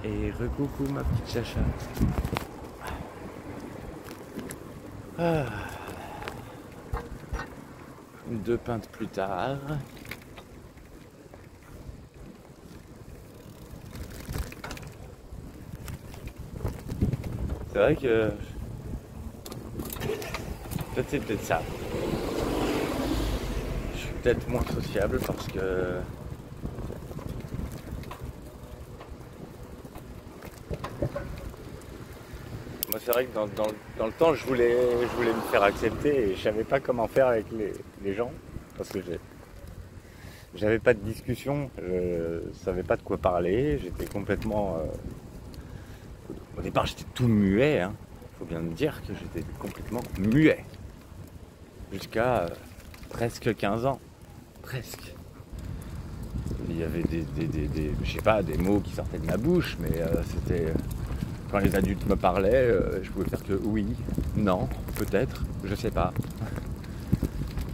Et recoucou ma petite Chacha. Ah. 2 pintes plus tard. C'est vrai que peut-être c'est peut-être ça. Je suis peut-être moins sociable parce que moi c'est vrai que dans le temps je voulais me faire accepter et je savais pas comment faire avec les gens parce que j'avais pas de discussion, je savais pas de quoi parler, j'étais complètement au départ j'étais tout muet, hein. Faut bien me dire que j'étais complètement muet jusqu'à presque 15 ans, presque. Il y avait je sais pas, des mots qui sortaient de ma bouche, mais c'était quand les adultes me parlaient, je pouvais faire que oui, non, peut-être, je sais pas.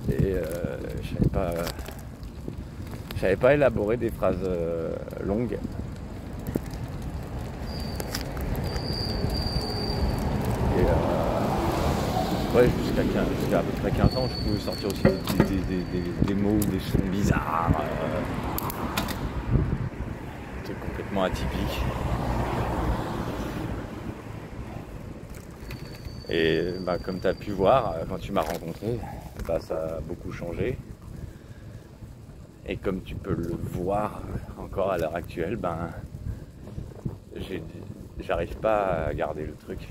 Et je savais pas élaborer des phrases longues. Et ouais, jusqu'à à peu près 15 ans, je pouvais sortir aussi des mots, des sons bizarres. C'était complètement atypique. Et bah, comme tu as pu voir, quand tu m'as rencontré, bah, ça a beaucoup changé. Et comme tu peux le voir encore à l'heure actuelle, ben, j'arrive pas à garder le truc.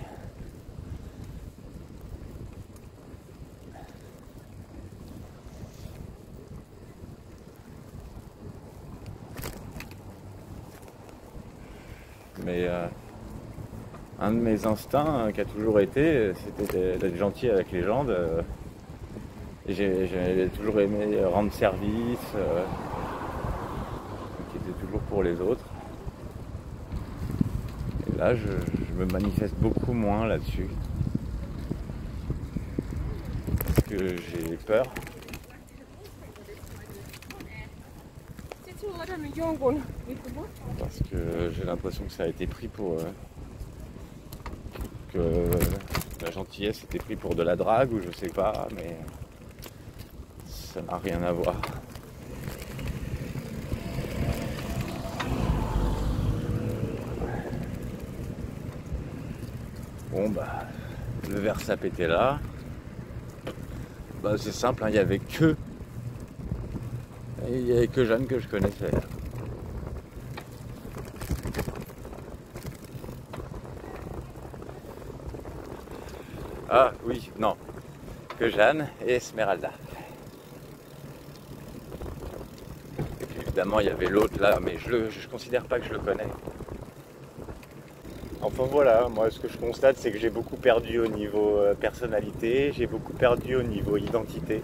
Mais un de mes instincts qui a toujours été, c'était d'être gentil avec les gens. Et j'ai toujours aimé rendre service, qui était toujours pour les autres. Et là, je me manifeste beaucoup moins là-dessus. Parce que j'ai peur. Parce que j'ai l'impression que ça a été pris pour... que la gentillesse était pris pour de la drague ou je sais pas, mais ça n'a rien à voir. Bon bah, le verre s'est pété là. Bah c'est simple, hein, il y avait que Jeanne que je connaissais. Ah oui, non, que Jeanne et Esmeralda. Et puis évidemment il y avait l'autre là, mais je considère pas que je le connais. Enfin voilà, moi ce que je constate c'est que j'ai beaucoup perdu au niveau personnalité, j'ai beaucoup perdu au niveau identité.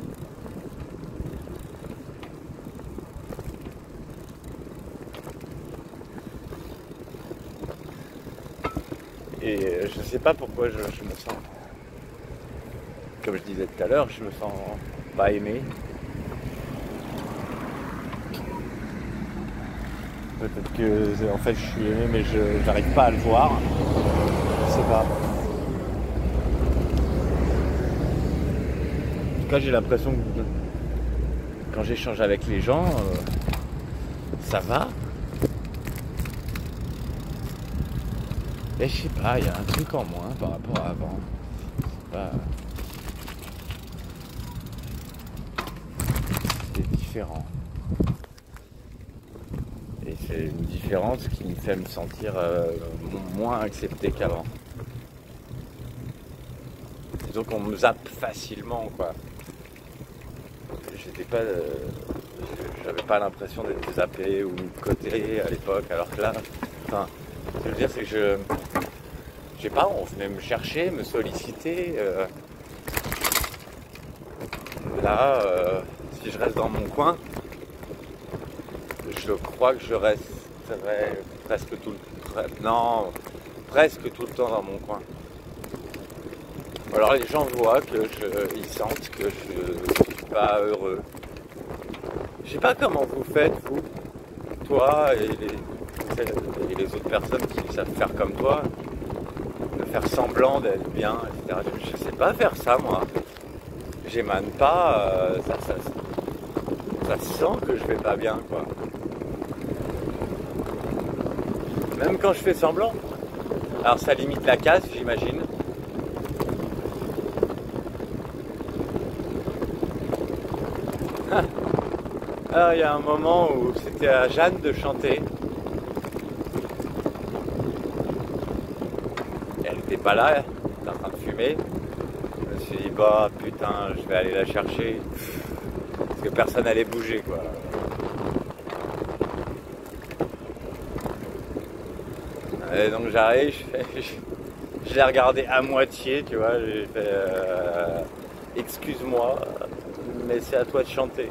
Et je sais pas pourquoi je me sens, comme je disais tout à l'heure, je me sens pas aimé. Peut-être que en fait je suis aimé mais je n'arrive pas à le voir. Je sais pas. En tout cas j'ai l'impression que quand j'échange avec les gens, ça va. Mais je sais pas, il y a un truc en moins par rapport à avant. C'est pas... C'est différent. Et c'est une différence qui me fait me sentir moins accepté qu'avant. Disons qu'on me zappe facilement, quoi. J'avais pas l'impression d'être zappé ou mis de côté à l'époque, alors que là, enfin, ce que je veux dire, c'est que je sais pas, on venait me chercher, me solliciter. Là, si je reste dans mon coin, je crois que je resterai presque tout le temps dans mon coin. Alors les gens voient ils sentent que je suis pas heureux. Je sais pas comment vous faites, vous, toi et et les autres personnes qui savent faire comme toi, de faire semblant d'être bien, etc. Je sais pas faire ça, moi. J'émane pas, ça sent que je vais pas bien, quoi. Même quand je fais semblant. Alors ça limite la casse, j'imagine. Alors il y a un moment où c'était à Jeanne de chanter. Et elle était pas là, elle était en train de fumer. Je me suis dit, bah putain, je vais aller la chercher. Parce que personne n'allait bouger, quoi. Et donc j'arrive, je l'ai regardé à moitié, tu vois, j'ai fait excuse-moi, mais c'est à toi de chanter.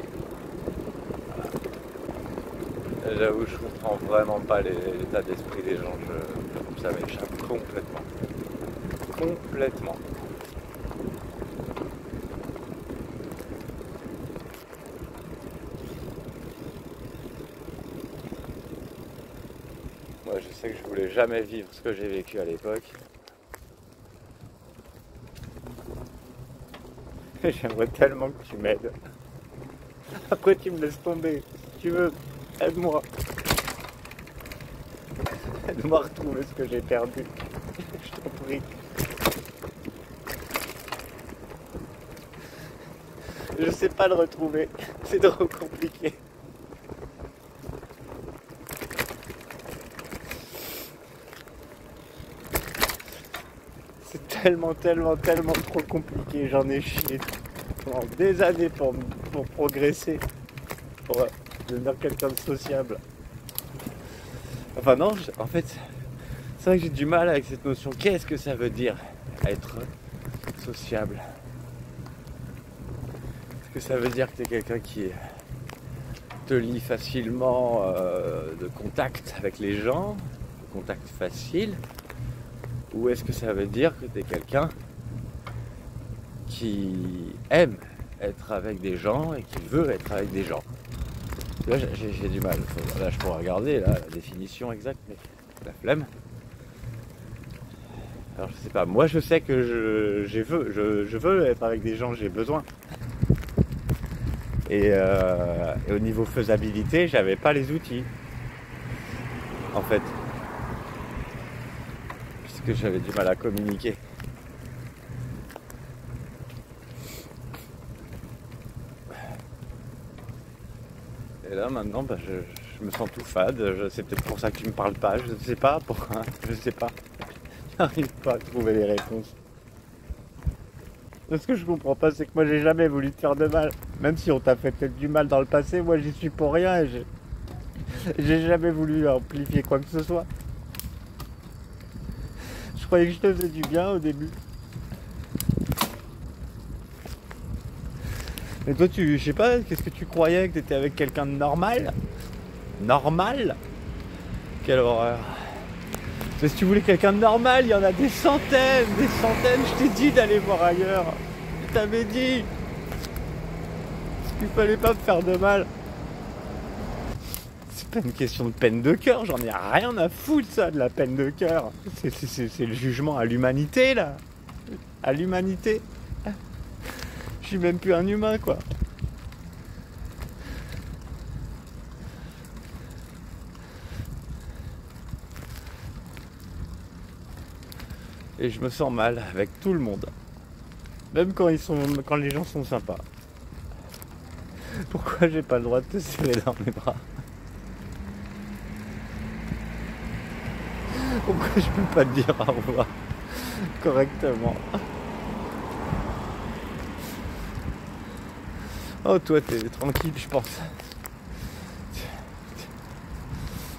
Voilà. J'avoue, je comprends vraiment pas l'état d'esprit des gens, ça m'échappe complètement. Complètement. Moi, je sais que je voulais jamais vivre ce que j'ai vécu à l'époque. J'aimerais tellement que tu m'aides. Après, tu me laisses tomber. Si tu veux, aide-moi. Aide-moi à retrouver ce que j'ai perdu. Je t'en prie. Je sais pas le retrouver. C'est trop compliqué. C'est tellement trop compliqué. J'en ai chié pendant des années pour progresser, pour devenir quelqu'un de sociable. Enfin non, en fait, c'est vrai que j'ai du mal avec cette notion. Qu'est-ce que ça veut dire être sociable? Est-ce que ça veut dire que tu es quelqu'un qui te lie facilement de contact avec les gens, de contact facile? Ou est-ce que ça veut dire que tu es quelqu'un qui aime être avec des gens et qui veut être avec des gens? Là, j'ai du mal. Là, je pourrais regarder là, la définition exacte, mais la flemme. Alors, je sais pas. Moi, je sais que je veux être avec des gens, j'ai besoin. Et au niveau faisabilité, j'avais pas les outils. En fait. Puisque j'avais du mal à communiquer. Et là maintenant je me sens tout fade, c'est peut-être pour ça que tu me parles pas, je ne sais pas pourquoi, je sais pas. J'arrive pas à trouver les réponses. Ce que je comprends pas, c'est que moi j'ai jamais voulu te faire de mal. Même si on t'a fait peut-être du mal dans le passé, moi j'y suis pour rien et j'ai jamais voulu amplifier quoi que ce soit. Je croyais que je te faisais du bien au début. Mais toi, je sais pas, qu'est-ce que tu croyais, que t'étais avec quelqu'un de normal? Normal? Quelle horreur. Mais si tu voulais quelqu'un de normal, il y en a des centaines, je t'ai dit d'aller voir ailleurs. Je t'avais dit qu'il fallait pas me faire de mal. C'est pas une question de peine de cœur, j'en ai rien à foutre ça, de la peine de cœur. C'est le jugement à l'humanité là. À l'humanité. Je suis même plus un humain, quoi. Et je me sens mal avec tout le monde. Même quand les gens sont sympas. Pourquoi j'ai pas le droit de te serrer dans mes bras? Pourquoi je peux pas te dire au revoir correctement? Oh, toi, t'es tranquille, je pense.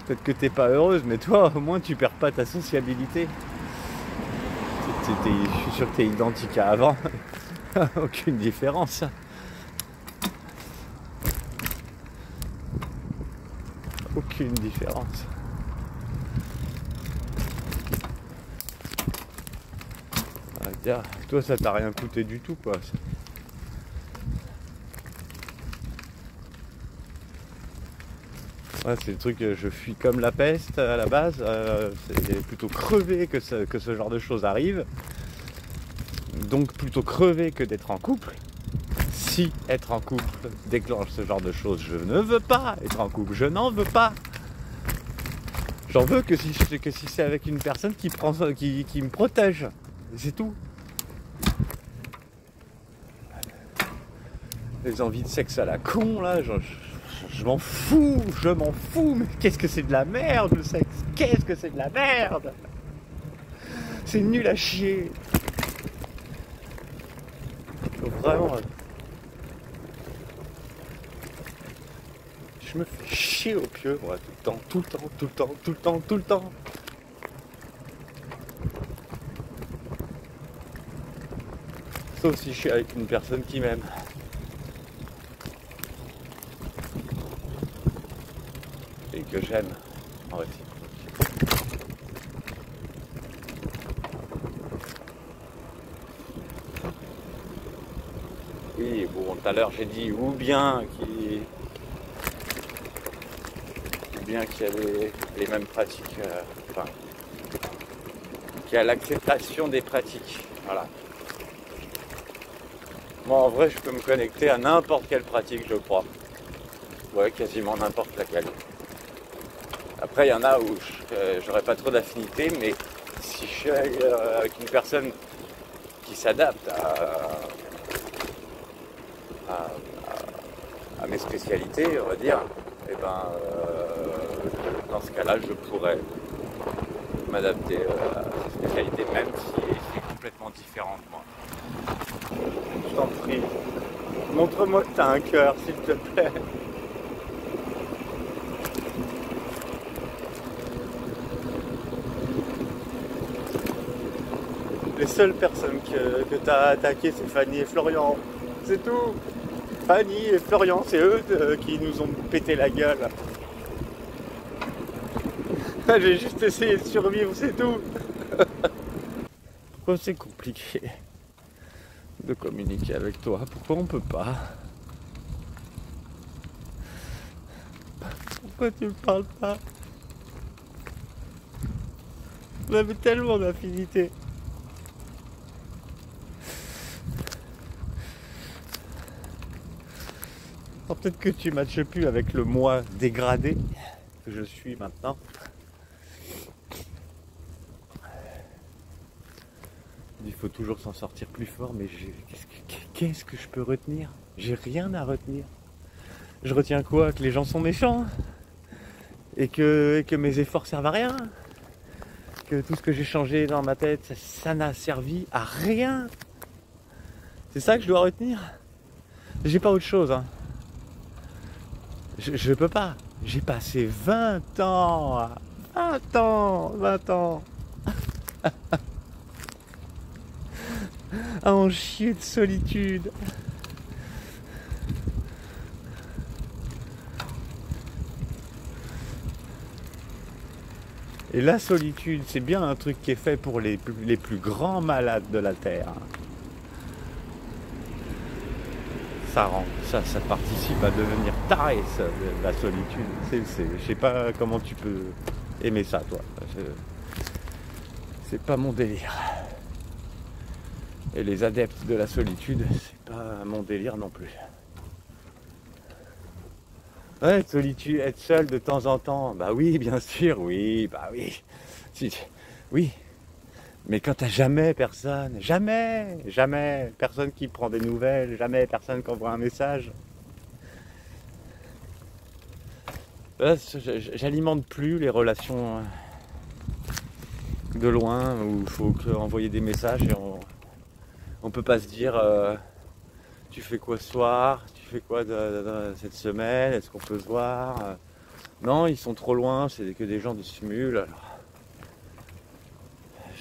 Peut-être que t'es pas heureuse, mais toi, au moins, tu perds pas ta sociabilité. Je suis sûr que t'es identique à avant. Aucune différence. Aucune différence. Toi, ça t'a rien coûté du tout, quoi. Ouais, c'est le truc, je fuis comme la peste à la base. C'est plutôt crever que ce genre de choses arrive. Donc plutôt crever que d'être en couple. Si être en couple déclenche ce genre de choses, je ne veux pas être en couple, je n'en veux pas. J'en veux que si c'est avec une personne qui me protège. C'est tout. Les envies de sexe à la con, là, je m'en fous, mais qu'est-ce que c'est de la merde le sexe? Qu'est-ce que c'est de la merde? C'est nul à chier. Vraiment. Je me fais chier au pieu, moi, tout le temps. Sauf si je suis avec une personne qui m'aime. Et que j'aime, en réciproque. Oui, bon, tout à l'heure j'ai dit ou bien qu'il y a les mêmes pratiques, qu'il y a l'acceptation des pratiques, voilà. Moi en vrai je peux me connecter à n'importe quelle pratique, je crois. Ouais, quasiment n'importe laquelle. Après il y en a où j'aurais pas trop d'affinité, mais si je suis avec une personne qui s'adapte à mes spécialités, on va dire, et ben dans ce cas-là je pourrais m'adapter à ces spécialités, même si c'est complètement différent de moi. Je t'en prie, montre-moi que t'as un cœur, s'il te plaît. Les seules personnes que t'as attaquées, c'est Fanny et Florian. C'est tout. Fanny et Florian, c'est eux qui nous ont pété la gueule. J'ai juste essayé de survivre, c'est tout. Pourquoi c'est compliqué de communiquer avec toi? Pourquoi on peut pas? Pourquoi tu me parles pas? On avait tellement d'affinités. Alors peut-être que tu matches plus avec le moi dégradé que je suis maintenant. Il faut toujours s'en sortir plus fort, mais qu'est-ce que je peux retenir? J'ai rien à retenir. Je retiens quoi? Que les gens sont méchants? Et que mes efforts servent à rien? Que tout ce que j'ai changé dans ma tête, ça n'a servi à rien? C'est ça que je dois retenir? J'ai pas autre chose, hein. Je peux pas. J'ai passé 20 ans à en chier de solitude. Et la solitude, c'est bien un truc qui est fait pour les plus grands malades de la Terre. Ça participe à devenir taré, ça, la solitude. Je sais pas comment tu peux aimer ça, toi. C'est pas mon délire. Et les adeptes de la solitude, c'est pas mon délire non plus. Ouais, solitude, être seul de temps en temps, bah oui, bien sûr, oui, bah oui. Oui. Mais quand t'as jamais personne, jamais personne qui prend des nouvelles, jamais personne qui envoie un message. Là, j'alimente plus les relations de loin où il faut envoyer des messages et on peut pas se dire tu fais quoi ce soir, tu fais quoi cette semaine, est-ce qu'on peut se voir? Non, ils sont trop loin, c'est que des gens dissimulent. Alors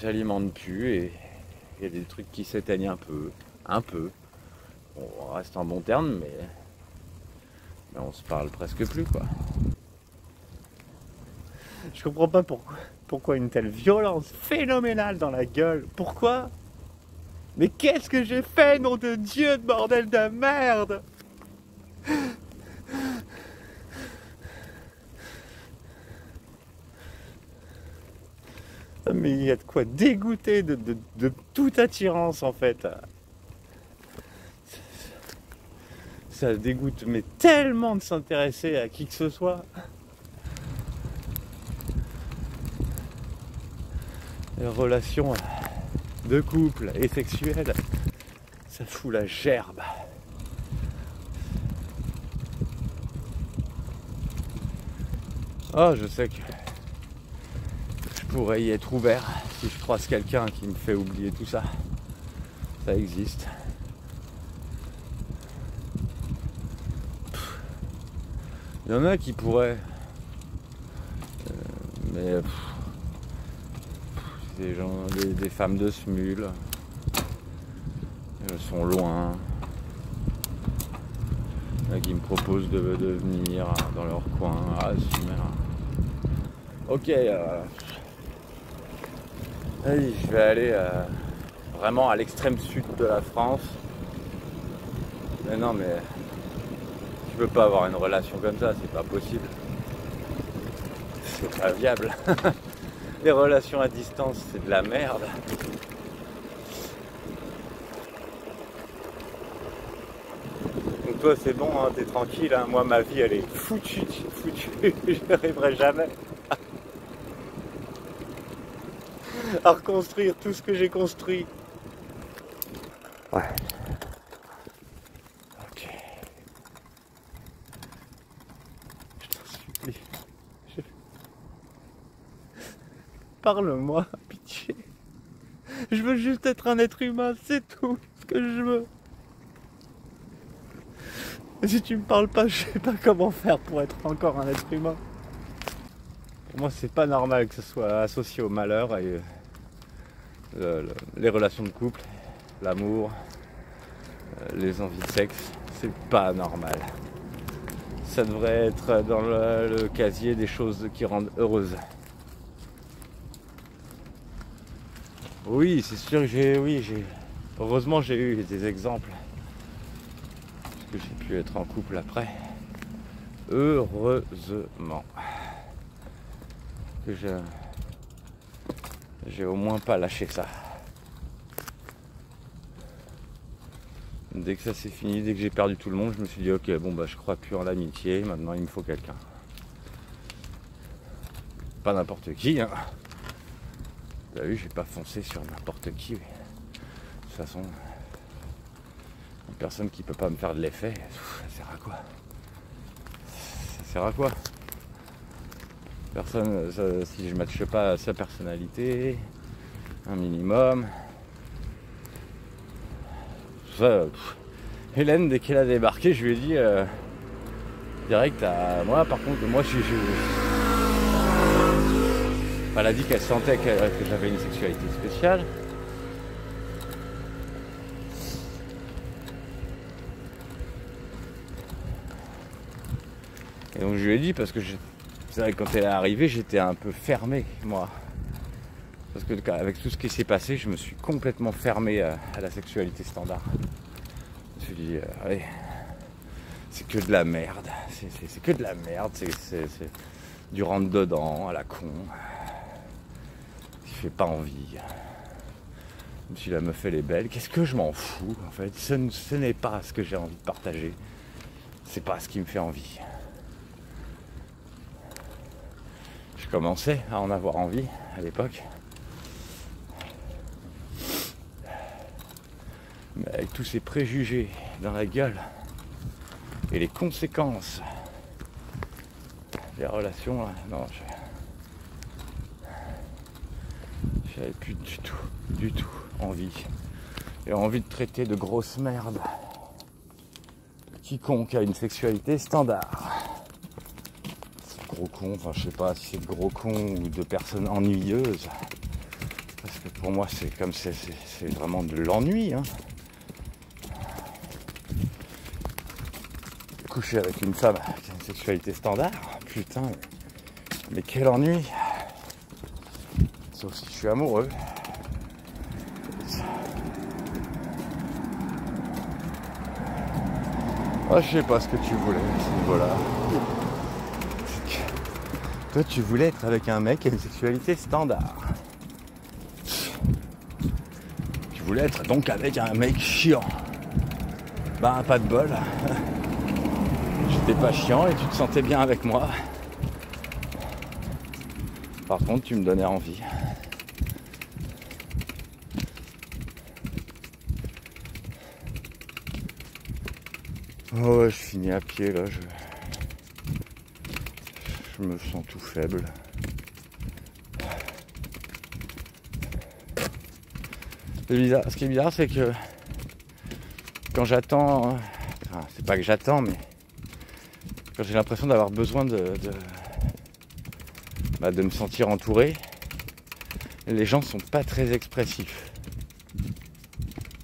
j'alimente plus et il y a des trucs qui s'éteignent un peu. On reste en bon terme, mais on se parle presque plus, quoi. Je comprends pas pourquoi une telle violence phénoménale dans la gueule. Pourquoi? Mais qu'est-ce que j'ai fait, nom de Dieu, de bordel de merde? Mais il y a de quoi dégoûter de toute attirance en fait. Ça dégoûte mais tellement de s'intéresser à qui que ce soit. Les relations de couple et sexuelles, ça fout la gerbe. Oh, je sais que je pourrais y être ouvert si je croise quelqu'un qui me fait oublier tout ça. Ça existe. Il y en a qui pourraient. Mais des gens, des femmes de smule. Elles sont loin. Il y en a qui me proposent de venir dans leur coin. Ah, super. Ok. Allez, je vais aller vraiment à l'extrême sud de la France. Mais non, mais je peux pas avoir une relation comme ça, c'est pas possible. C'est pas viable. Les relations à distance, c'est de la merde. Donc toi, c'est bon, hein, t'es tranquille. Hein. Moi, ma vie, elle est foutue. J'y arriverai jamais à reconstruire tout ce que j'ai construit. Ouais. Ok. Je t'en supplie. Parle-moi, pitié. Je veux juste être un être humain, c'est tout ce que je veux. Et si tu me parles pas, je sais pas comment faire pour être encore un être humain. Pour moi, c'est pas normal que ce soit associé au malheur et les relations de couple, l'amour, les envies de sexe. C'est pas normal. Ça devrait être dans le casier des choses qui rendent heureuse. Oui, c'est sûr que heureusement j'ai eu des exemples. Parce que j'ai pu être en couple après. Heureusement. Que j'ai au moins pas lâché ça. Dès que ça s'est fini, dès que j'ai perdu tout le monde, je me suis dit ok, bon bah je crois plus en l'amitié, maintenant il me faut quelqu'un. Pas n'importe qui, hein. T'as vu, j'ai pas foncé sur n'importe qui. De toute façon, une personne qui peut pas me faire de l'effet, ça sert à quoi? Ça sert à quoi? Personne, si je ne matche pas sa personnalité, un minimum. Ça, Hélène, dès qu'elle a débarqué, je lui ai dit direct à moi, par contre, moi je elle a dit qu'elle sentait que j'avais une sexualité spéciale. Et donc je lui ai dit, parce que c'est vrai que quand elle est arrivée, j'étais un peu fermé, moi. Parce que avec tout ce qui s'est passé, je me suis complètement fermé à la sexualité standard. Je me suis dit, allez, c'est que de la merde. C'est que de la merde. C'est du rentre-dedans à la con. Qui fait pas envie. Même si la meuf elle est belle, qu'est-ce que je m'en fous en fait. Ce n'est pas ce que j'ai envie de partager. C'est pas ce qui me fait envie. Je commençais à en avoir envie à l'époque. Mais avec tous ces préjugés dans la gueule et les conséquences des relations, là, non, j'avais plus du tout envie. J'ai envie de traiter de grosse merde quiconque a une sexualité standard. Gros con, enfin je sais pas si c'est de gros cons ou de personnes ennuyeuses. Parce que pour moi c'est comme c'est vraiment de l'ennui, hein. Coucher avec une femme qui a une sexualité standard, putain, mais quel ennui. Sauf si je suis amoureux. Ah, je sais pas ce que tu voulais à ce niveau-là. Toi tu voulais être avec un mec qui a une sexualité standard. voulais être donc avec un mec chiant. Bah pas de bol. J'étais pas chiant et tu te sentais bien avec moi. Par contre, tu me donnais envie. Oh ouais, je finis à pied là, je me sens tout faible. C'est bizarre. Ce qui est bizarre, c'est que quand j'attends, enfin, c'est pas que j'attends, mais quand j'ai l'impression d'avoir besoin de me sentir entouré, les gens sont pas très expressifs.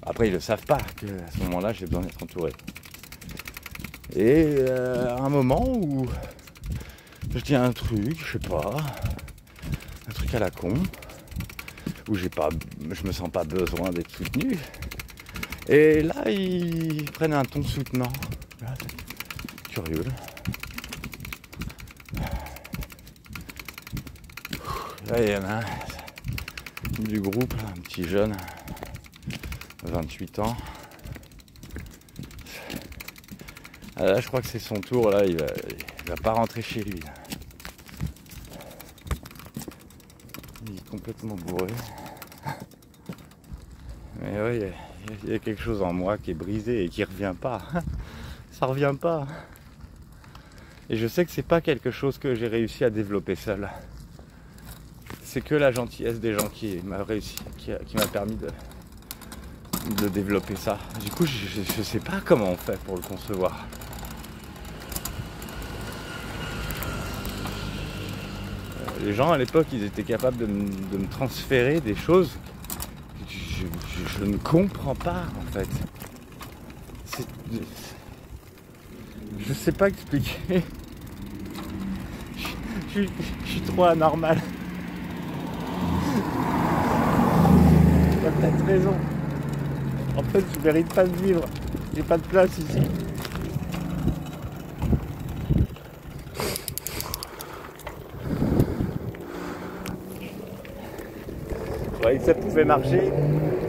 Après, ils le savent pas que à ce moment-là, j'ai besoin d'être entouré. Et à un moment où je dis un truc, je sais pas, un truc à la con, où je me sens pas besoin d'être soutenu. Et là, ils prennent un ton soutenant. Curieux. Là, il y en a un du groupe, un petit jeune, 28 ans. Là, je crois que c'est son tour. Là, il va pas rentrer chez lui. Il est complètement bourré. Mais ouais, il y a quelque chose en moi qui est brisé et qui revient pas. Ça revient pas. Et je sais que c'est pas quelque chose que j'ai réussi à développer seul. C'est que la gentillesse des gens qui m'a permis de développer ça. Du coup, je sais pas comment on fait pour le concevoir. Les gens à l'époque, ils étaient capables de me transférer des choses que je ne comprends pas en fait. Je sais pas expliquer. Je suis trop anormal. Tu as peut-être raison. En fait, je mérite pas de vivre. J'ai pas de place ici. Je croyais que ça pouvait marcher,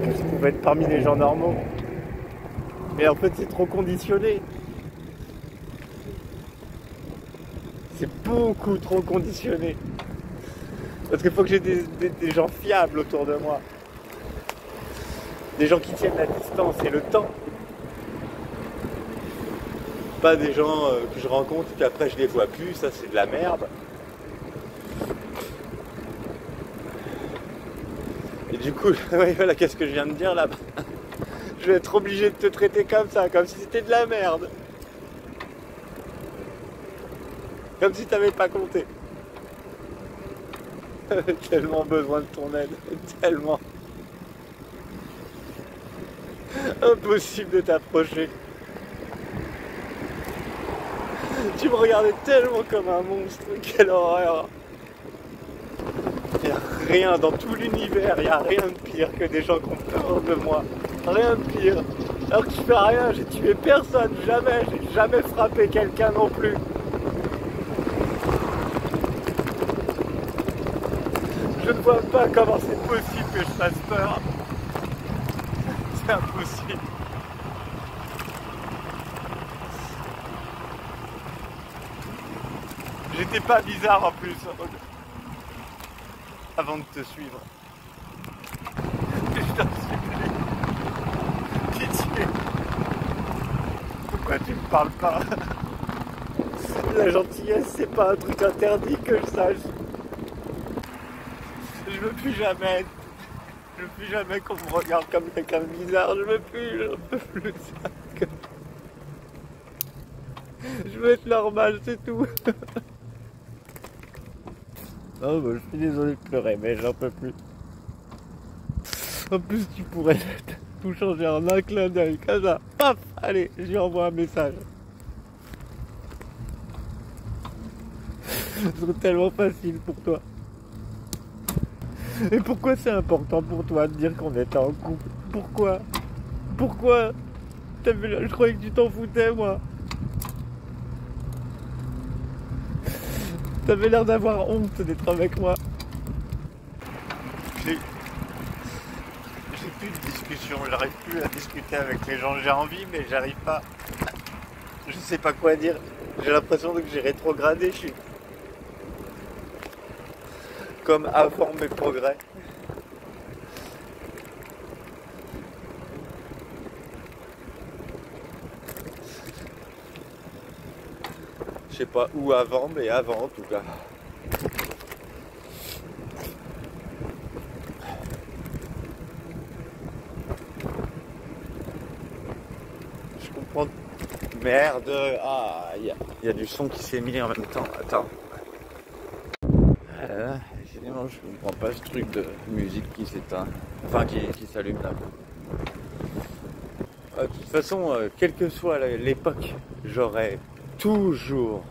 que je pouvais être parmi les gens normaux. Mais en fait, c'est trop conditionné. C'est beaucoup trop conditionné. Parce qu'il faut que j'ai des gens fiables autour de moi. Des gens qui tiennent la distance et le temps. Pas des gens que je rencontre et qu'après je les vois plus, ça c'est de la merde. Et du coup, ouais, voilà, qu'est-ce que je viens de dire là-bas? Je vais être obligé de te traiter comme ça, comme si c'était de la merde. Comme si t'avais pas compté. J'avais tellement besoin de ton aide, tellement. Impossible de t'approcher. Tu me regardais tellement comme un monstre, quelle horreur. Il n'y a rien dans tout l'univers, il n'y a rien de pire que des gens qui ont peur de moi. Rien de pire. Alors que je fais rien, j'ai tué personne, jamais, j'ai jamais frappé quelqu'un non plus. Je ne vois pas comment c'est possible que je fasse peur. C'est impossible. J'étais pas bizarre en plus avant de te suivre. Je t'en supplie. Pitié. Pourquoi tu me parles pas? La gentillesse, c'est pas un truc interdit que je sache. Je veux plus jamais être... Je veux plus jamais qu'on me regarde comme quelqu'un de bizarre. Je veux plus ça. Je veux être normal, c'est tout. Oh bah, je suis désolé de pleurer, mais j'en peux plus. En plus, tu pourrais tout changer en un clin d'œil, comme ça. Paf, allez, je lui envoie un message. Ce serait tellement facile pour toi. Et pourquoi c'est important pour toi de dire qu'on était en couple? Pourquoi? Pourquoi? Je croyais que tu t'en foutais, moi. T'avais l'air d'avoir honte d'être avec moi. J'ai c'est plus de discussion, j'arrive plus à discuter avec les gens. J'ai envie, mais j'arrive pas. Je sais pas quoi dire. J'ai l'impression que j'ai rétrogradé. Je suis comme avant mes progrès. Je sais pas où avant, mais avant en tout cas. Je comprends. Merde. Ah, il y a du son qui s'est mis en même temps. Attends. Décidément, je comprends pas ce truc de musique qui s'éteint. Enfin, qui s'allume là. De toute façon, quelle que soit l'époque, j'aurais toujours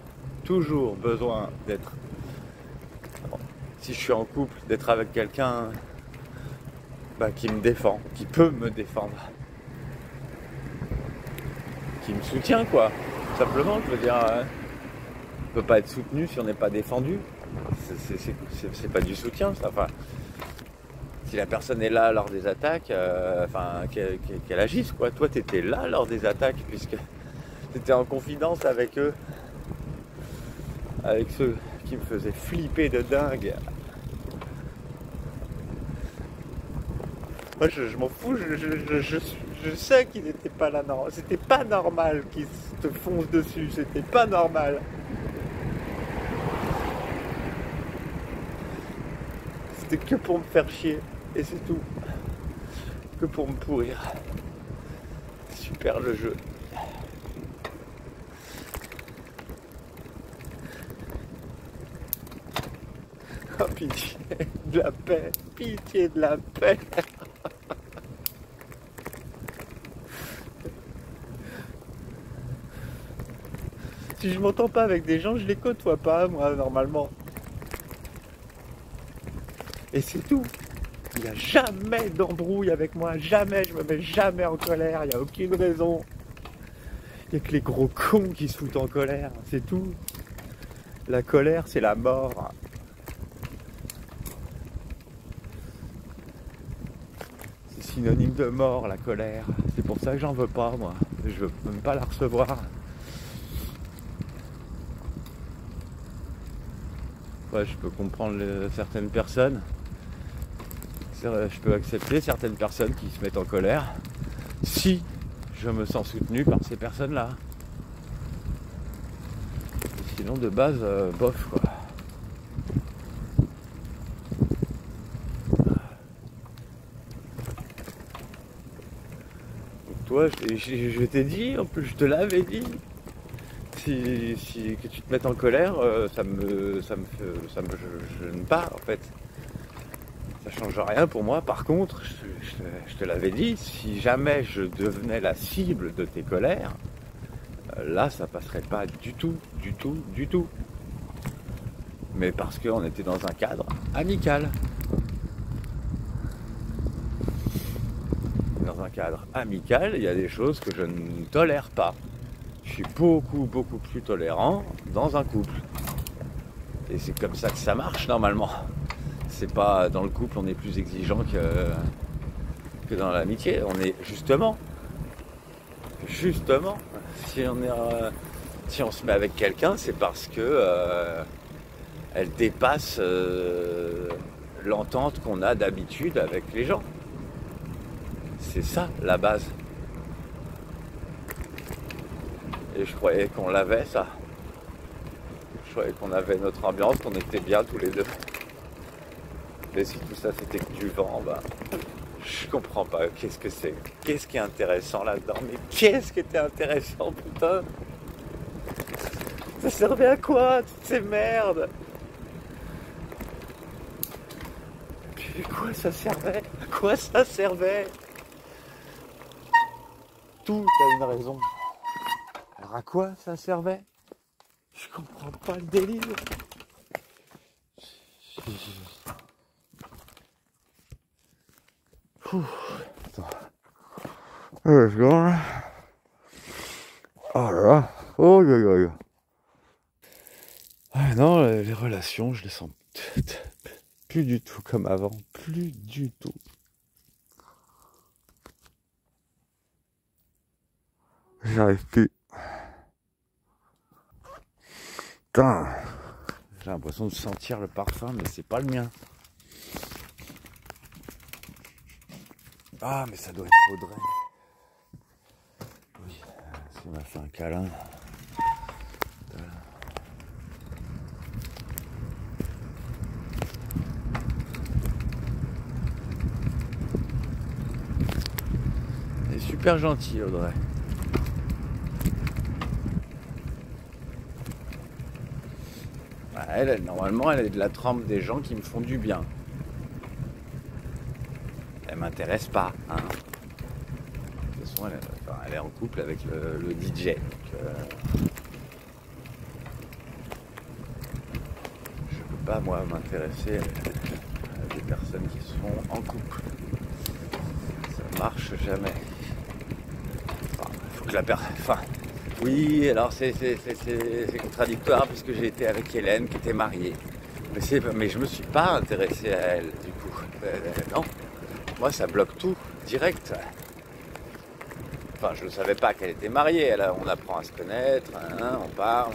besoin d'être, si je suis en couple, d'être avec quelqu'un qui me défend, qui peut me défendre, qui me soutient quoi. Simplement, je veux dire, on peut pas être soutenu si on n'est pas défendu. C'est pas du soutien ça. Enfin, si la personne est là lors des attaques, qu'elle agisse quoi. Toi t'étais là lors des attaques puisque t'étais en confidence avec eux, avec ceux qui me faisaient flipper de dingue. Moi je m'en fous, je sais qu'ils n'étaient pas là, non. C'était pas normal qu'ils te foncent dessus, c'était pas normal. C'était que pour me faire chier, et c'est tout. Que pour me pourrir. Super le jeu. Oh pitié de la paix, pitié de la paix. Si je m'entends pas avec des gens, je les côtoie pas moi normalement. Et c'est tout. Il n'y a jamais d'embrouille avec moi, jamais, je me mets jamais en colère, il n'y a aucune raison. Il n'y a que les gros cons qui se foutent en colère, c'est tout. La colère, c'est la mort. C'est synonyme de mort, la colère. C'est pour ça que j'en veux pas, moi. Je veux même pas la recevoir. Ouais, je peux comprendre certaines personnes. Je peux accepter certaines personnes qui se mettent en colère si je me sens soutenu par ces personnes-là. Sinon, de base, bof, quoi. Donc toi, je t'ai dit, en plus, je te l'avais dit. Si que tu te mettes en colère, ça me gêne pas, en fait. Ça change rien pour moi. Par contre, je te l'avais dit, si jamais je devenais la cible de tes colères, là, ça passerait pas du tout. Mais parce qu'on était dans un cadre amical. Dans un cadre amical, il y a des choses que je ne tolère pas. Je suis beaucoup plus tolérant dans un couple. Et c'est comme ça que ça marche normalement. C'est pas dans le couple on est plus exigeant que dans l'amitié. On est justement, si on se met avec quelqu'un, c'est parce que elle dépasse l'entente qu'on a d'habitude avec les gens. C'est ça la base. Et je croyais qu'on l'avait ça. Je croyais qu'on avait notre ambiance, qu'on était bien tous les deux. Mais si tout ça c'était que du vent, je comprends pas. Qu'est-ce que c'est? Qu'est-ce qui est intéressant là-dedans? Mais qu'est-ce qui était intéressant, putain? Ça servait à quoi, toutes ces merdes? Puis à quoi ça servait? À quoi ça servait? Tout a une raison. Alors à quoi ça servait? Je comprends pas le délire. Attends. Je go. Oh là là. Oh là là. Ah non, les relations, je les sens plus du tout comme avant. Plus du tout. J'arrive plus. Putain, j'ai l'impression de sentir le parfum, mais c'est pas le mien. Ah, mais ça doit être Audrey. Oui, elle m'a fait un câlin. Elle est super gentille, Audrey. Elle, normalement, elle est de la trempe des gens qui me font du bien. Elle m'intéresse pas, hein. De toute façon, elle est en couple avec le DJ. Donc, je peux pas, moi, m'intéresser à des personnes qui sont en couple. Ça marche jamais. Enfin, faut que la personne... Enfin, oui, alors c'est contradictoire puisque j'ai été avec Hélène qui était mariée. Mais je me suis pas intéressé à elle, du coup. Non, moi ça bloque tout, direct. Enfin, je ne savais pas qu'elle était mariée. On apprend à se connaître, hein, on parle.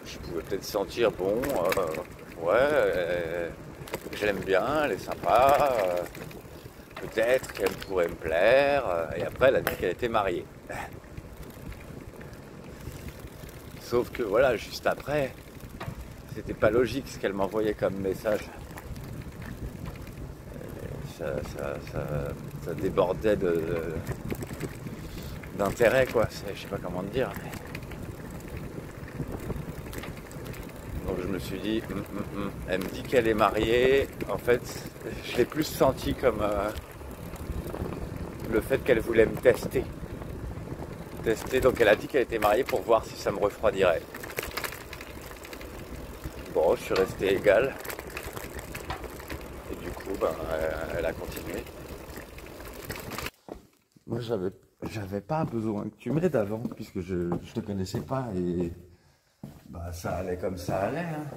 Je pouvais peut-être sentir, bon, ouais, je l'aime bien, elle est sympa. Peut-être qu'elle pourrait me plaire. Et après, elle a dit qu'elle était mariée. Sauf que voilà, juste après, c'était pas logique ce qu'elle m'envoyait comme message. Ça débordait d'intérêt, quoi. Je sais pas comment te dire. Donc je me suis dit, elle me dit qu'elle est mariée. En fait, je l'ai plus senti comme le fait qu'elle voulait me tester. Donc elle a dit qu'elle était mariée pour voir si ça me refroidirait. Bon, je suis resté égal. Et du coup, elle a continué. Moi, j'avais pas besoin que tu m'aides avant, puisque je te connaissais pas et ça allait comme ça allait. Hein.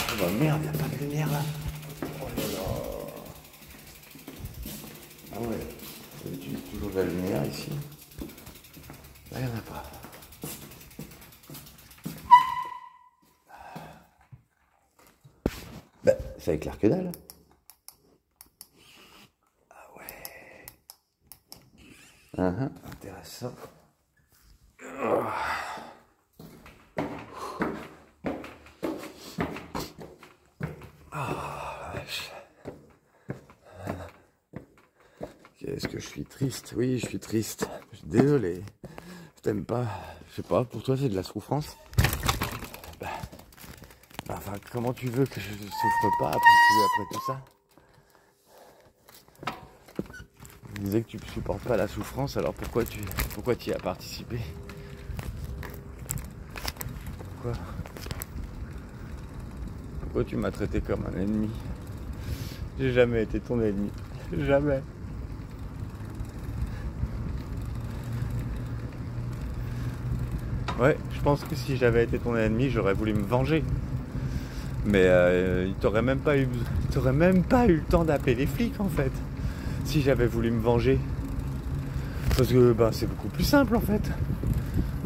Oh bah merde, y a pas de lumière là. Oh là là. Ah ouais, tu utilises toujours de la lumière ici. Là, il n'y en a pas. Ça éclaire que dalle. Ah ouais. Intéressant. Vache. Qu'est-ce que je suis triste. Oui, je suis triste. Je suis désolé. Je t'aime pas. Je sais pas, pour toi c'est de la souffrance. Enfin, comment tu veux que je souffre pas après tout ça? Tu disais que tu ne supportes pas la souffrance, alors pourquoi tu y as participé? Pourquoi tu m'as traité comme un ennemi? J'ai jamais été ton ennemi. Jamais. Ouais, je pense que si j'avais été ton ennemi, j'aurais voulu me venger. Mais t'aurais même pas eu le temps d'appeler les flics en fait. Si j'avais voulu me venger. Parce que c'est beaucoup plus simple en fait.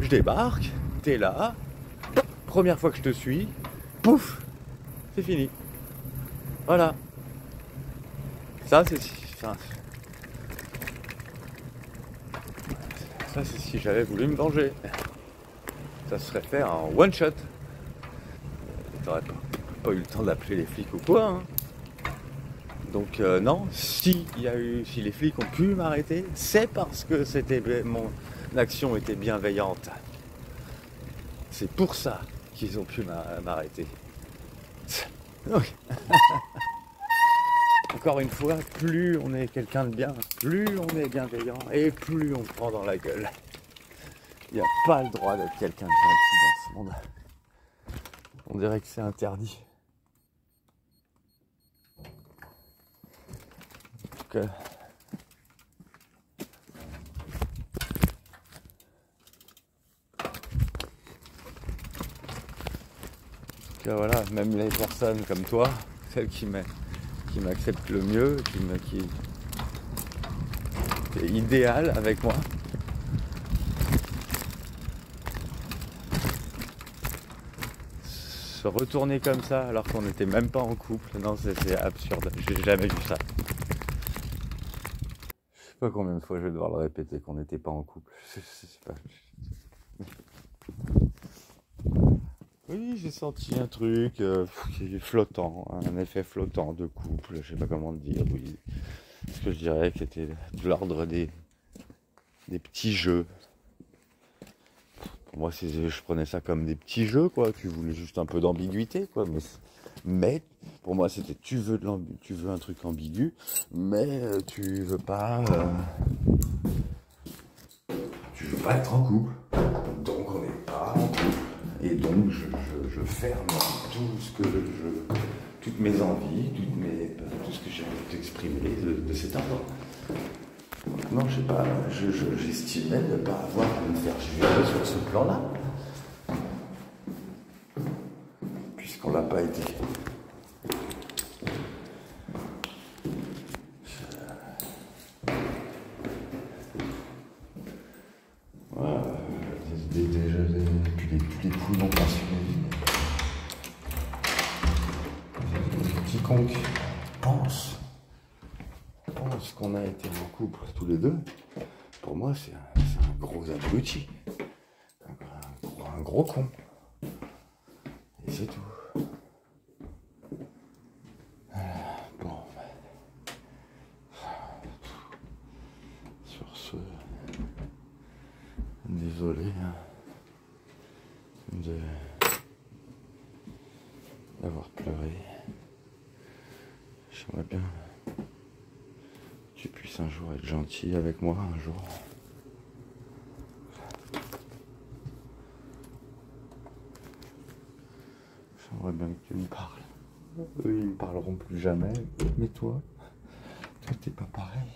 Je débarque, t'es là, première fois que je te suis, pouf, c'est fini. Voilà. Ça c'est si j'avais voulu me venger. Ça serait fait en one shot. T'aurais pas eu le temps d'appeler les flics ou quoi. Hein. Donc non, si les flics ont pu m'arrêter, c'est parce que mon action était bienveillante. C'est pour ça qu'ils ont pu m'arrêter. Donc, encore une fois, plus on est quelqu'un de bien, plus on est bienveillant et plus on prend dans la gueule. Il n'y a pas le droit d'être quelqu'un de gentil dans ce monde. On dirait que c'est interdit. Donc, voilà, même les personnes comme toi, celle qui m'accepte le mieux, qui est idéale avec moi. Se retourner comme ça alors qu'on n'était même pas en couple, non, c'est absurde, j'ai jamais vu ça. Je sais pas combien de fois je vais devoir le répéter qu'on n'était pas en couple. C'est pas... Oui, j'ai senti un truc qui est flottant, un effet flottant de couple, je sais pas comment dire, oui. Ce que je dirais qui était de l'ordre des petits jeux. Pour moi, je prenais ça comme des petits jeux, quoi. Tu voulais juste un peu d'ambiguïté, quoi. Mais pour moi, c'était tu veux un truc ambigu, mais tu veux pas être en couple. Donc on n'est pas en couple. Et donc je ferme toutes mes envies, tout ce que j'ai envie d'exprimer de cet ordre. Non, je sais pas, j'estimais ne pas avoir à me faire juger sur ce plan-là. Puisqu'on l'a pas été. Voilà, déjà, tous les coups n'ont pas suivi. Quiconque pense qu'on a été en couple tous les deux, pour moi c'est un gros abruti, un gros con, et c'est tout. Bon, sur ce, désolé d'avoir pleuré. J'aimerais bien que tu puisses un jour être gentil avec moi, un jour. J'aimerais bien que tu me parles. Eux, ils me parleront plus jamais. Mais toi t'es pas pareil.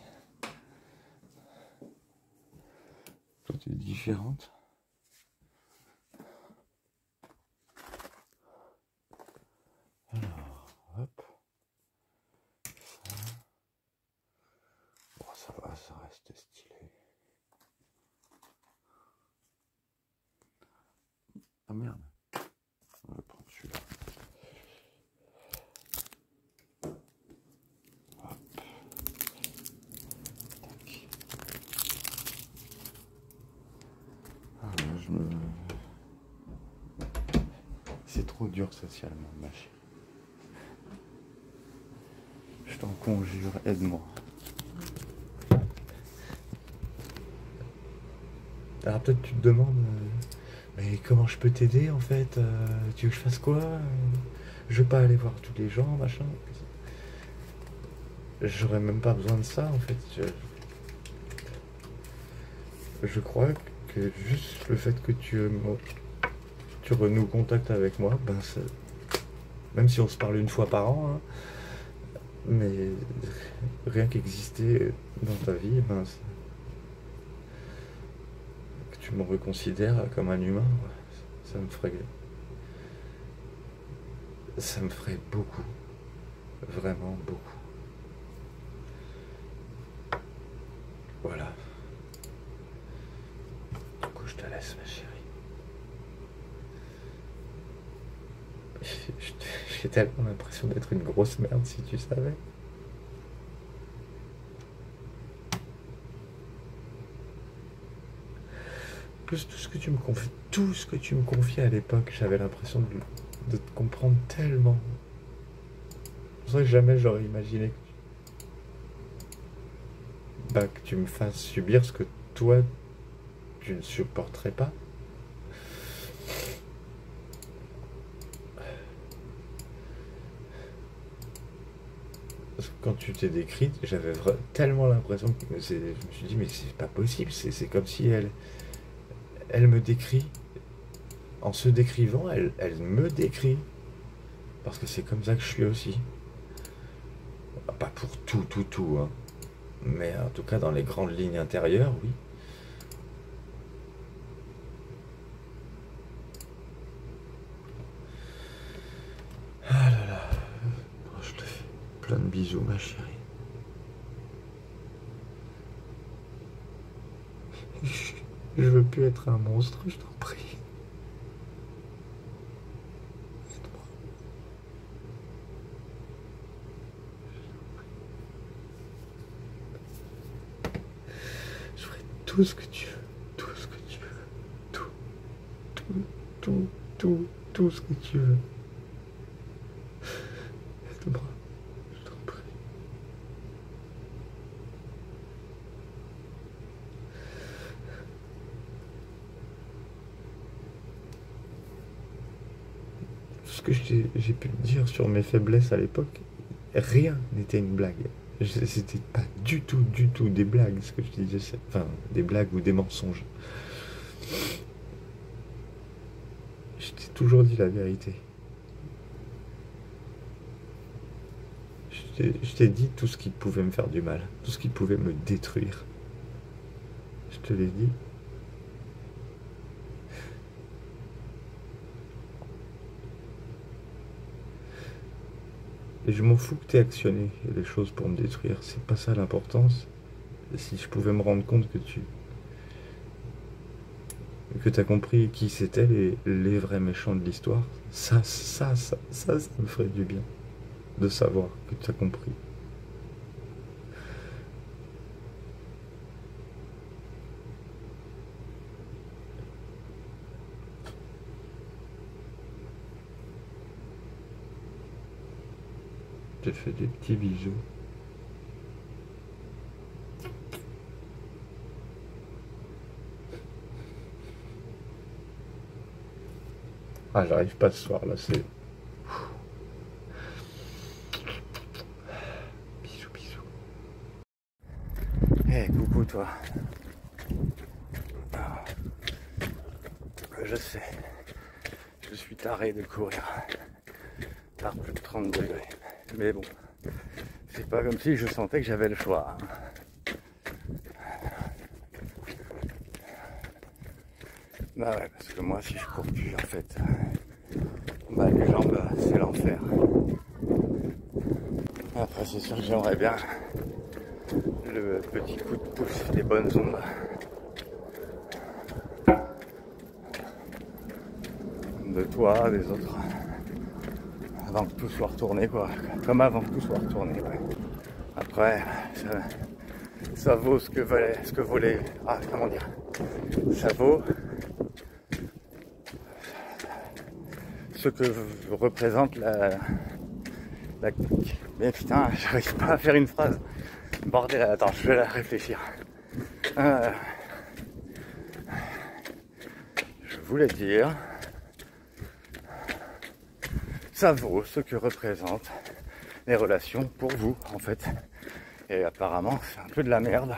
Toi, t'es différente. Alors, hop. Bon, ça va, ça reste stylé. Ah merde. On va prendre celui-là. Hop. Tac. Ah, c'est trop dur socialement, ma chérie. Je t'en conjure, aide-moi. Alors peut-être tu te demandes, mais comment je peux t'aider en fait, tu veux que je fasse quoi, je veux pas aller voir tous les gens, machin. J'aurais même pas besoin de ça en fait. Je crois que juste le fait que tu renoues contact avec moi, ben même si on se parle une fois par an, hein, mais rien qu'exister dans ta vie, ben que tu me reconsidères comme un humain, ça me ferait beaucoup, vraiment beaucoup. Voilà. Du coup, je te laisse, ma chérie. J'ai tellement l'impression d'être une grosse merde, si tu savais. Plus tout ce que tu me confiais à l'époque, j'avais l'impression de te comprendre tellement. C'est pour ça que jamais j'aurais imaginé que tu me fasses subir ce que toi, tu ne supporterais pas. Parce que quand tu t'es décrite, j'avais tellement l'impression que je me suis dit, mais c'est pas possible, c'est comme si elle me décrit. En se décrivant, elle me décrit. Parce que c'est comme ça que je suis aussi. Pas pour tout, hein. Mais en tout cas, dans les grandes lignes intérieures, oui. Ah là là. Je Plein de bisous, ma chérie. Je veux plus être un monstre, je t'en prie. Aide-moi. Je ferai tout ce que tu veux. Tout ce que tu veux. Tout ce que tu veux. Aide-moi. Je t'en prie. Ce que j'ai pu te dire sur mes faiblesses à l'époque, rien n'était une blague. C'était pas du tout des blagues, ce que je te disais. Enfin, des blagues ou des mensonges. Je t'ai toujours dit la vérité. Je t'ai dit tout ce qui pouvait me faire du mal, tout ce qui pouvait me détruire. Je te l'ai dit. Et je m'en fous que tu aies actionné les choses pour me détruire. C'est pas ça l'importance. Si je pouvais me rendre compte que tu as compris qui c'était les vrais méchants de l'histoire, ça me ferait du bien de savoir que tu as compris. Je te fais des petits bisous. Ah, j'arrive pas ce soir, là, c'est... Bisous, bisous. Eh, coucou, toi. Je sais, je suis taré de courir par plus de 30 degrés. Mais bon, c'est pas comme si je sentais que j'avais le choix. Bah ouais, parce que moi, si je cours plus, en fait, bah les jambes, c'est l'enfer. Après, c'est sûr que j'aimerais bien le petit coup de pouce des bonnes ondes. De toi, des autres. Avant que tout soit retourné, quoi. Comme avant que tout soit retourné, ouais. Après, ça vaut ce que vaut les... Ah, comment dire? Ça vaut ce que représente la clique. Mais putain, j'arrive pas à faire une phrase. Bordel, attends, je vais la réfléchir. Je voulais dire... Ça vaut ce que représentent les relations pour vous, en fait. Et apparemment, c'est un peu de la merde.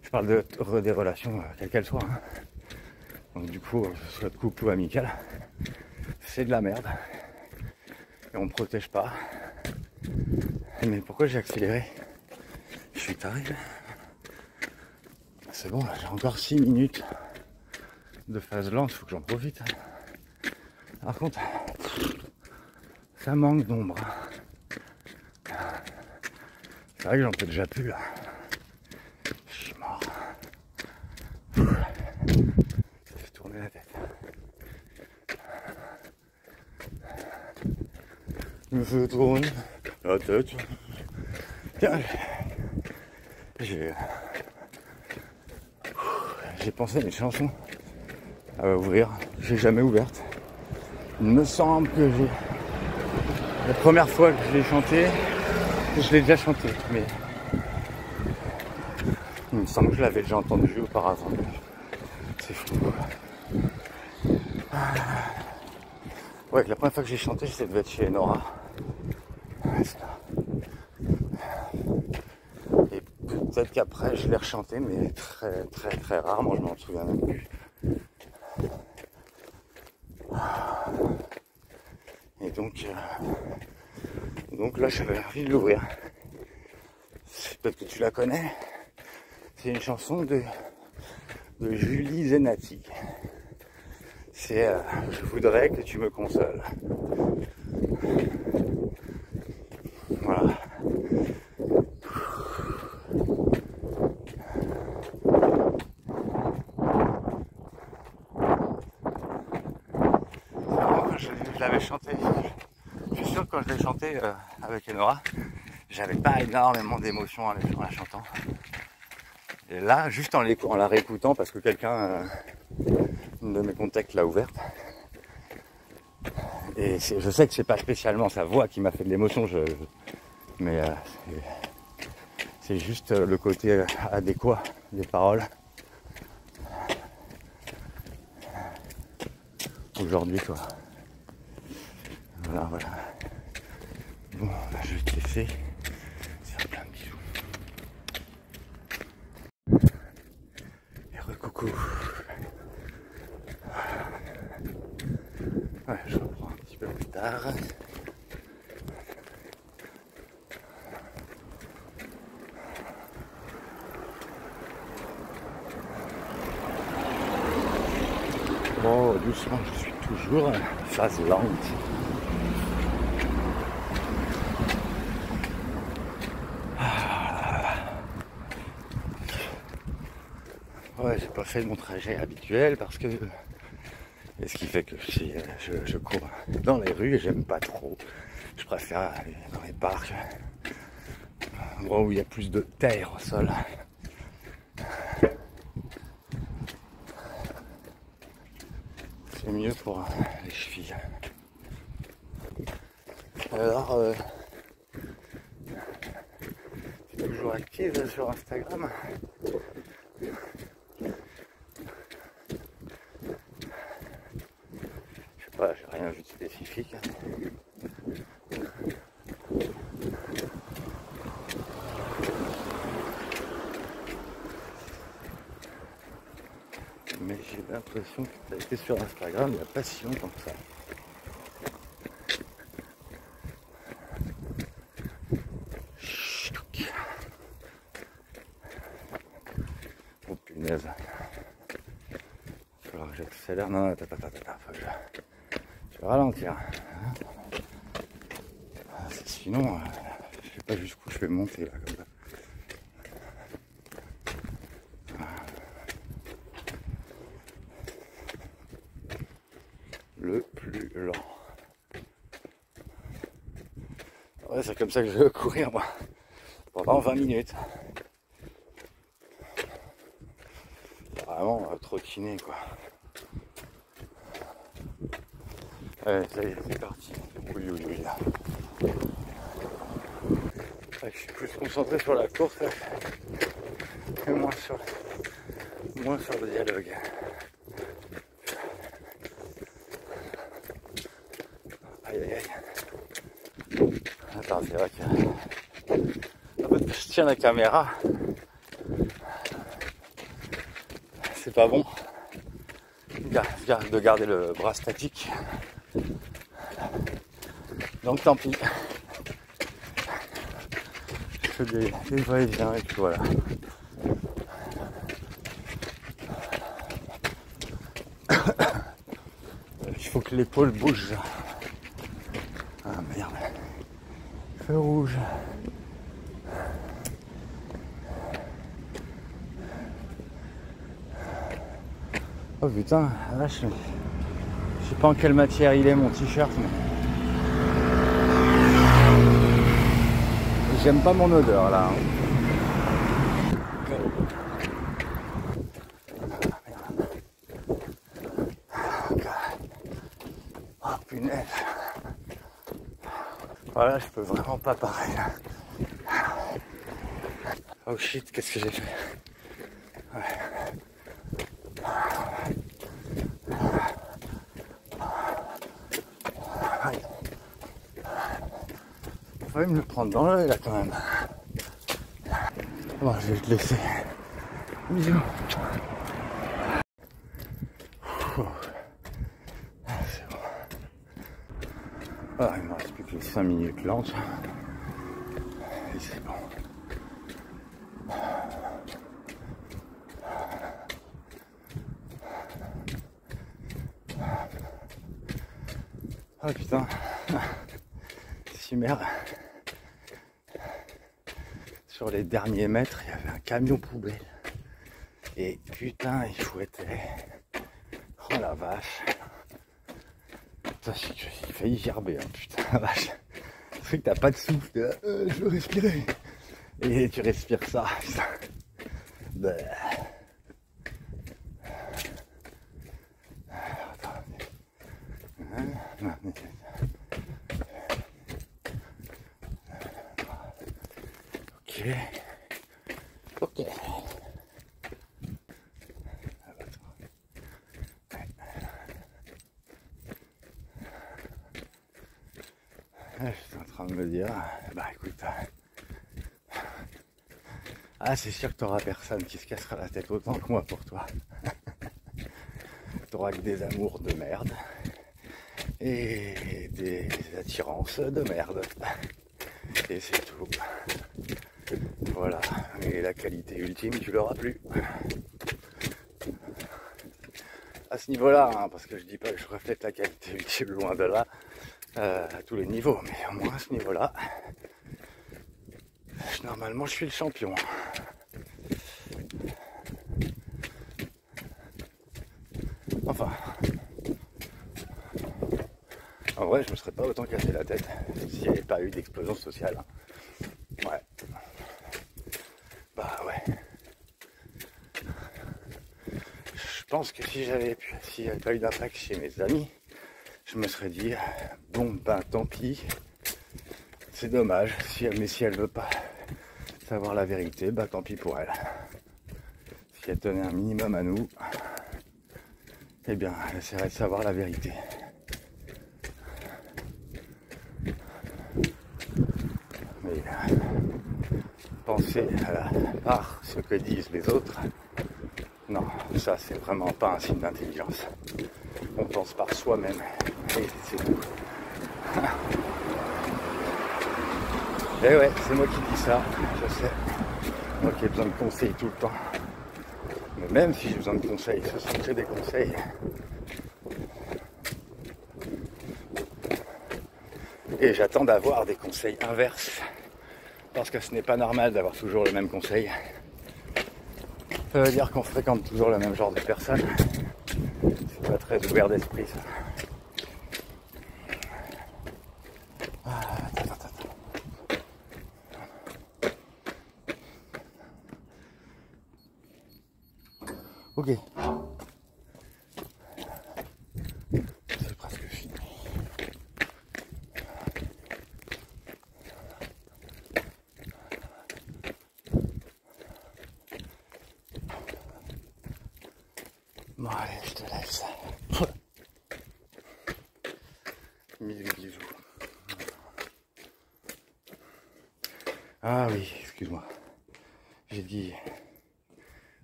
Je parle des relations, quelles qu'elles soient. Hein. Donc du coup, que ce soit de couple ou amical, c'est de la merde. Et on ne protège pas. Mais pourquoi j'ai accéléré? Je suis taré. C'est bon, j'ai encore 6 minutes de phase lente, faut que j'en profite. Par contre, ça manque d'ombre. C'est vrai que j'en peux déjà plus là. Je suis mort. Ça fait tourner la tête. Je me tourne la tête. Tiens, j'ai pensé à une chanson à ouvrir. J'ai jamais ouverte. Il me semble que la première fois que je l'ai chanté, je l'ai déjà chanté, mais il me semble que je l'avais déjà entendu auparavant. C'est fou. Ouais, la première fois que j'ai chanté, ça devait être chez Nora. Ouais, c'est là. Et peut-être qu'après je l'ai rechanté, mais très rarement, je m'en souviens même plus. Et donc là, j'avais envie de l'ouvrir. Peut-être que tu la connais. C'est une chanson de Julie Zenati. C'est Je voudrais que tu me consoles. l'avais chanté, je suis sûr que quand je l'ai chanté avec Enora, j'avais pas énormément d'émotion en la chantant. Et là, juste en la réécoutant, parce que quelqu'un, une de mes contacts l'a ouverte, et je sais que c'est pas spécialement sa voix qui m'a fait de l'émotion, mais c'est juste le côté adéquat des paroles. Aujourd'hui, quoi. Voilà. Bon, bah, je vais te laisser faire plein de bisous. Et recoucou. Ouais, je reprends un petit peu plus tard. Bon, doucement, je suis toujours phase lente. Ouais, j'ai pas fait mon trajet habituel parce que... Et ce qui fait que je cours dans les rues et j'aime pas trop. Je préfère aller dans les parcs, endroits où il y a plus de terre au sol. C'est mieux pour les chevilles. Alors, tu es toujours active sur Instagram? Je sais pas, j'ai rien vu de spécifique. Mais j'ai l'impression que tu as été sur Instagram il n'y a pas si longtemps que ça. Oh punaise. Il va falloir que j'accélère. Non, attends, faut que je vais ralentir. Sinon, je sais pas jusqu'où je vais monter là comme ça. Le plus lent. Ouais, c'est comme ça que je vais courir moi. Pendant 20 minutes. Vraiment trottiner quoi. Allez, ça y est, c'est parti. Oui. Là. Ouais, je suis plus concentré sur la course là, que moins sur le dialogue. Aïe. Attends, c'est vrai que je tiens la caméra. C'est pas bon de garder le bras statique. Donc tant pis. Je fais des va-et-vient et puis voilà. Il faut que l'épaule bouge. Ah merde. Feu rouge. Oh putain, là je sais pas en quelle matière il est mon t-shirt, mais j'aime pas mon odeur là. Oh punaise. Voilà, je peux vraiment pas parler là. Oh shit, qu'est-ce que j'ai fait? Ouais. Faut même me prendre dans l'œil là quand même. Bon, je vais te laisser. Bisous. C'est bon. Ah, il me reste plus que 5 minutes lentes. Et c'est bon. Oh putain. Super. Sur les derniers mètres, il y avait un camion poubelle. Et putain, il fouettait. Oh la vache. Putain, j'ai failli gerber, hein, putain la vache. C'est vrai que t'as pas de souffle, je veux respirer. Et tu respires ça, putain. Bah. Ok. Ok. J'étais en train de me dire, bah écoute, c'est sûr que t'auras personne qui se cassera la tête autant que moi pour toi. T'auras que des amours de merde et des attirances de merde. Et c'est tout. Voilà. Et la qualité ultime, tu l'auras plus. À ce niveau-là, hein, parce que je dis pas que je reflète la qualité ultime, loin de là, à tous les niveaux, mais au moins à ce niveau-là, normalement je suis le champion. Enfin, en vrai, je me serais pas autant cassé la tête s'il n'y avait pas eu d'explosion sociale. Ouais. Bah ouais. Je pense que s'il n'y avait pas eu d'impact chez mes amis, je me serais dit, bon ben tant pis, c'est dommage, mais si elle veut pas savoir la vérité, bah tant pis pour elle. Si elle tenait un minimum à nous, eh bien elle essaierait de savoir la vérité. Mais penser par ce que disent les autres, non, ça c'est vraiment pas un signe d'intelligence. On pense par soi-même et c'est tout. Et ouais, c'est moi qui dis ça, je sais. Moi qui ai besoin de conseils tout le temps. Mais même si j'ai besoin de conseils, ce sont que des conseils. Et j'attends d'avoir des conseils inverses. Parce que ce n'est pas normal d'avoir toujours le même conseil. Ça veut dire qu'on fréquente toujours le même genre de personnes. C'est pas très ouvert d'esprit ça. Ok. C'est presque fini. Bon allez, je te laisse. Mille bisous. Ah oui, excuse-moi. J'ai dit...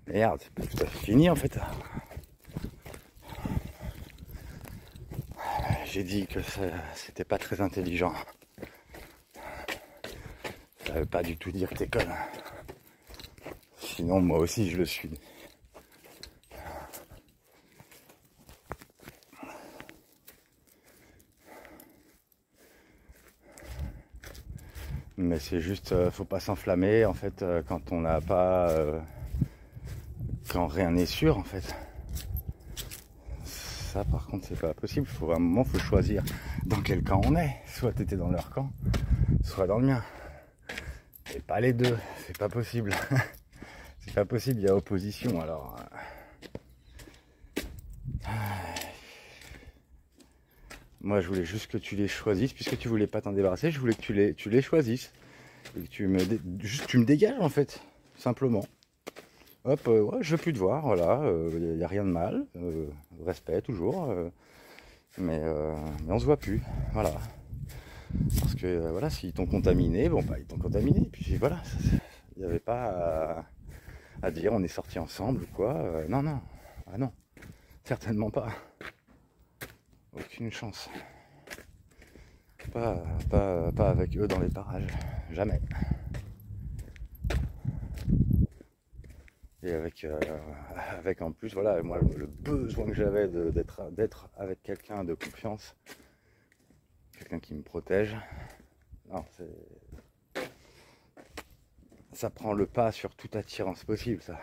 Merde, c'est pas tout à fait fini en fait. J'ai dit que c'était pas très intelligent. Ça veut pas du tout dire que t'es conne. Sinon moi aussi je le suis. Mais c'est juste, faut pas s'enflammer en fait quand on n'a pas... quand rien n'est sûr en fait. Ça par contre c'est pas possible, à un moment faut choisir dans quel camp on est. Soit t'étais dans leur camp, soit dans le mien. Et pas les deux, c'est pas possible. C'est pas possible, il y a opposition alors. Moi je voulais juste que tu les choisisses, puisque tu voulais pas t'en débarrasser, je voulais que tu les choisisses. Et que tu me dégages en fait, simplement. Hop, ouais, je veux plus te voir, voilà, il n'y a rien de mal, respect toujours, mais on se voit plus, voilà. Parce que voilà, s'ils t'ont contaminé, bon bah ils t'ont contaminé, puis voilà, il n'y avait pas à dire on est sortis ensemble ou quoi, non, non, ah non, certainement pas, aucune chance, pas avec eux dans les parages, jamais. Et avec en plus, voilà, moi le besoin que j'avais d'être avec quelqu'un de confiance, quelqu'un qui me protège, non, ça prend le pas sur toute attirance possible, ça.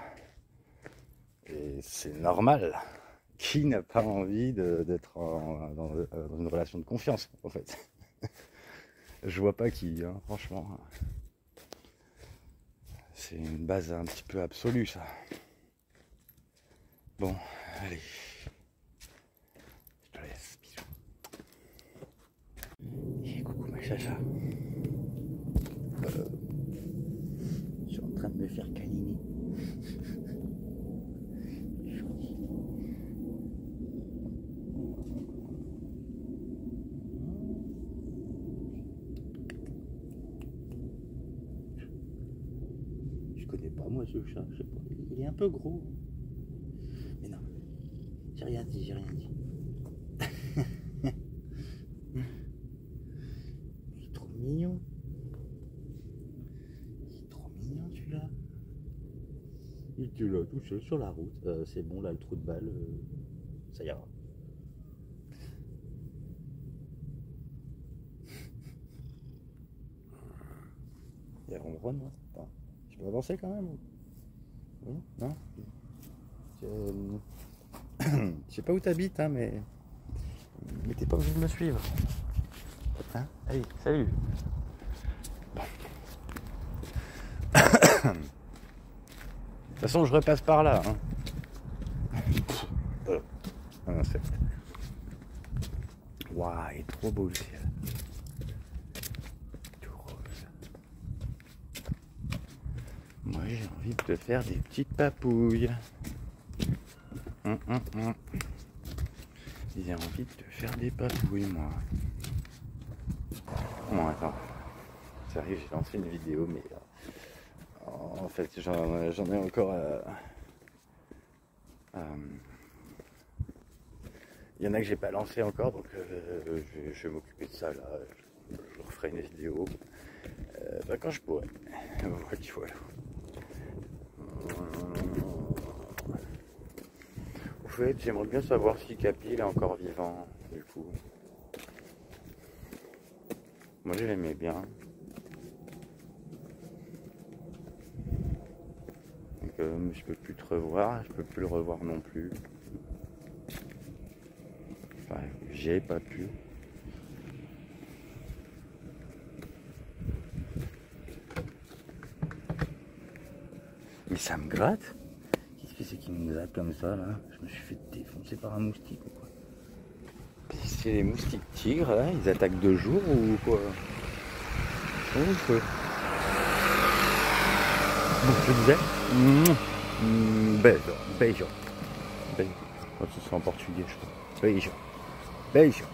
Et c'est normal Qui n'a pas envie d'être dans une relation de confiance, en fait? Je vois pas qui, hein, franchement. C'est une base un petit peu absolue, ça. Bon, allez. Je te laisse, bisous. Et coucou ma chacha. Je suis en train de me faire câliner. Je connais pas moi ce chat, je sais pas. Il est un peu gros. Mais non, j'ai rien dit, j'ai rien dit. Il est trop mignon. Il est trop mignon celui-là. Il était là tout seul sur la route. C'est bon là, le trou de balle, ça ira. Il ronronne, non? Attends, je peux avancer quand même? Oui? Non? Je sais pas où t'habites, hein, mais t'es pas obligé de me suivre. Hein? Allez, salut. Bon. De toute façon, je repasse par là. Hein. Insecte. Waouh, il est trop beau le ciel. Tout rose. Moi, j'ai envie de te faire des petites papouilles. J'ai envie de te faire des papouilles, moi. Bon, attends. Ça arrive, j'ai lancé une vidéo, mais en fait, j'en ai encore. Il y en a que j'ai pas lancé encore, donc je vais m'occuper de ça là. Je referai une vidéo quand je pourrai. Voilà. Au fait, j'aimerais bien savoir si Capi est encore vivant, du coup. Moi, je l'aimais bien. Donc, je peux plus te revoir, je peux plus le revoir non plus. Enfin, j'ai pas pu. Mais ça me gratte. Qu'est-ce que c'est qui me gratte comme ça là? Je me suis fait défoncer par un moustique ou quoi? C'est les moustiques tigres là, ils attaquent de jour ou quoi? Oh, le feu. Bon, je disais. Beijo. Oh, c'est en portugais, je crois. Beijo.